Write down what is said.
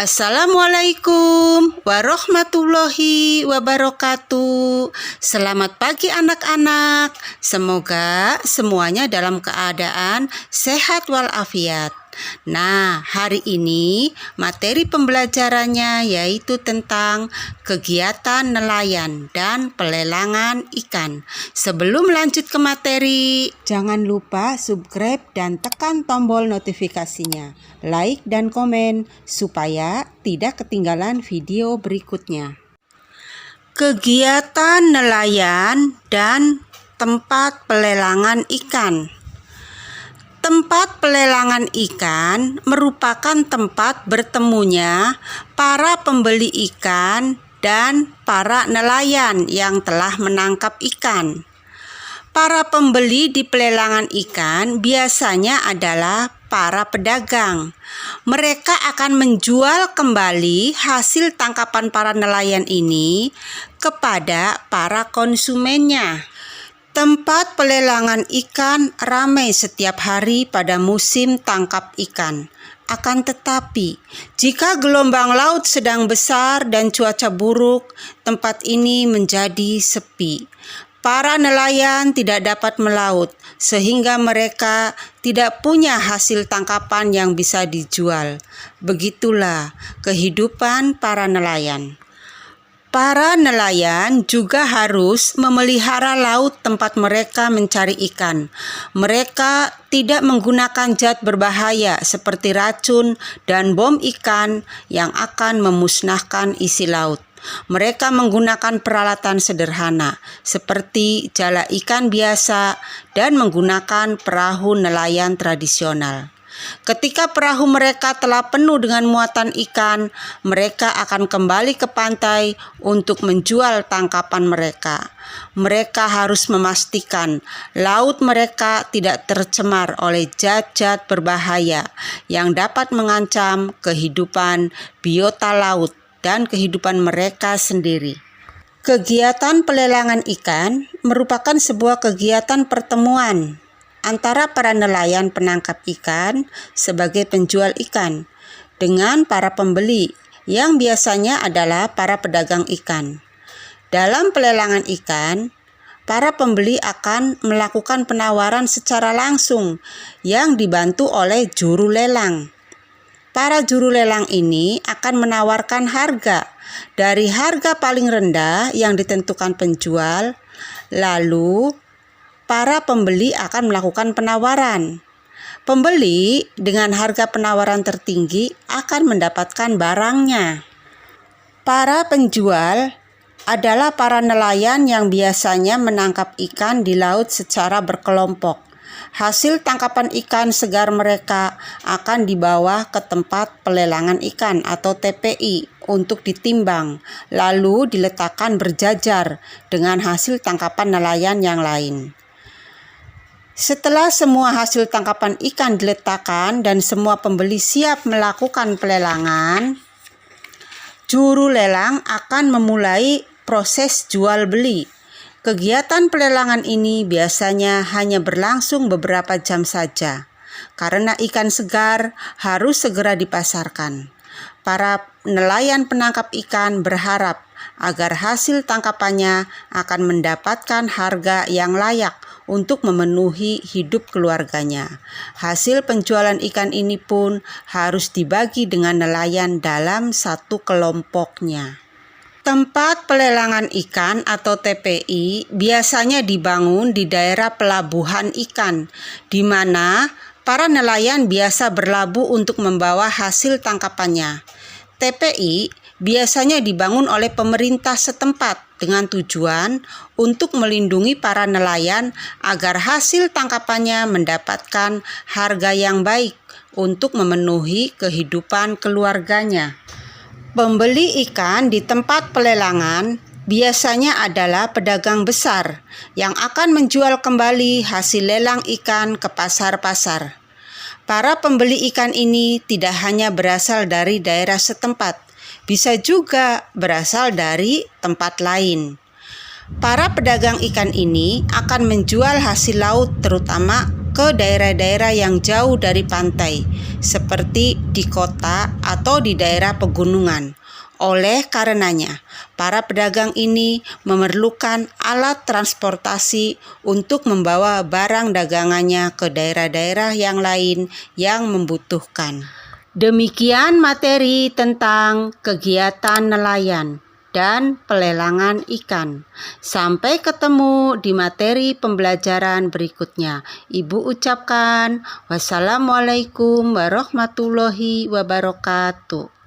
Assalamualaikum warahmatullahi wabarakatuh. Selamat pagi anak-anak. Semoga semuanya dalam keadaan sehat walafiat. Nah, hari ini materi pembelajarannya yaitu tentang kegiatan nelayan dan pelelangan ikan. Sebelum lanjut ke materi, jangan lupa subscribe dan tekan tombol notifikasinya, like dan komen supaya tidak ketinggalan video berikutnya. Kegiatan nelayan dan tempat pelelangan ikan. Tempat pelelangan ikan merupakan tempat bertemunya para pembeli ikan dan para nelayan yang telah menangkap ikan. Para pembeli di pelelangan ikan biasanya adalah para pedagang. Mereka akan menjual kembali hasil tangkapan para nelayan ini kepada para konsumennya. Tempat pelelangan ikan ramai setiap hari pada musim tangkap ikan. Akan tetapi, jika gelombang laut sedang besar dan cuaca buruk, tempat ini menjadi sepi. Para nelayan tidak dapat melaut, sehingga mereka tidak punya hasil tangkapan yang bisa dijual. Begitulah kehidupan para nelayan. Para nelayan juga harus memelihara laut tempat mereka mencari ikan. Mereka tidak menggunakan zat berbahaya seperti racun dan bom ikan yang akan memusnahkan isi laut. Mereka menggunakan peralatan sederhana seperti jala ikan biasa dan menggunakan perahu nelayan tradisional. Ketika perahu mereka telah penuh dengan muatan ikan, mereka akan kembali ke pantai untuk menjual tangkapan mereka. Mereka harus memastikan laut mereka tidak tercemar oleh zat-zat berbahaya yang dapat mengancam kehidupan biota laut dan kehidupan mereka sendiri. Kegiatan pelelangan ikan merupakan sebuah kegiatan pertemuan antara para nelayan penangkap ikan sebagai penjual ikan dengan para pembeli yang biasanya adalah para pedagang ikan. Dalam pelelangan ikan, para pembeli akan melakukan penawaran secara langsung yang dibantu oleh juru lelang. Para juru lelang ini akan menawarkan harga dari harga paling rendah yang ditentukan penjual, lalu para pembeli akan melakukan penawaran. Pembeli dengan harga penawaran tertinggi akan mendapatkan barangnya. Para penjual adalah para nelayan yang biasanya menangkap ikan di laut secara berkelompok. Hasil tangkapan ikan segar mereka akan dibawa ke tempat pelelangan ikan atau TPI untuk ditimbang, lalu diletakkan berjajar dengan hasil tangkapan nelayan yang lain. Setelah semua hasil tangkapan ikan diletakkan dan semua pembeli siap melakukan pelelangan, juru lelang akan memulai proses jual beli. Kegiatan pelelangan ini biasanya hanya berlangsung beberapa jam saja, karena ikan segar harus segera dipasarkan. Para nelayan penangkap ikan berharap agar hasil tangkapannya akan mendapatkan harga yang layak untuk memenuhi hidup keluarganya. Hasil penjualan ikan ini pun harus dibagi dengan nelayan dalam satu kelompoknya. Tempat pelelangan ikan atau TPI biasanya dibangun di daerah pelabuhan ikan, di mana para nelayan biasa berlabuh untuk membawa hasil tangkapannya. TPI biasanya dibangun oleh pemerintah setempat dengan tujuan untuk melindungi para nelayan agar hasil tangkapannya mendapatkan harga yang baik untuk memenuhi kehidupan keluarganya. Pembeli ikan di tempat pelelangan biasanya adalah pedagang besar yang akan menjual kembali hasil lelang ikan ke pasar-pasar. Para pembeli ikan ini tidak hanya berasal dari daerah setempat, bisa juga berasal dari tempat lain. Para pedagang ikan ini akan menjual hasil laut terutama ke ke daerah-daerah yang jauh dari pantai, seperti di kota atau di daerah pegunungan. Oleh karenanya, para pedagang ini memerlukan alat transportasi untuk membawa barang dagangannya ke daerah-daerah yang lain yang membutuhkan. Demikian materi tentang kegiatan nelayan dan pelelangan ikan. Sampai ketemu di materi pembelajaran berikutnya. Ibu ucapkan wassalamualaikum warahmatullahi wabarakatuh.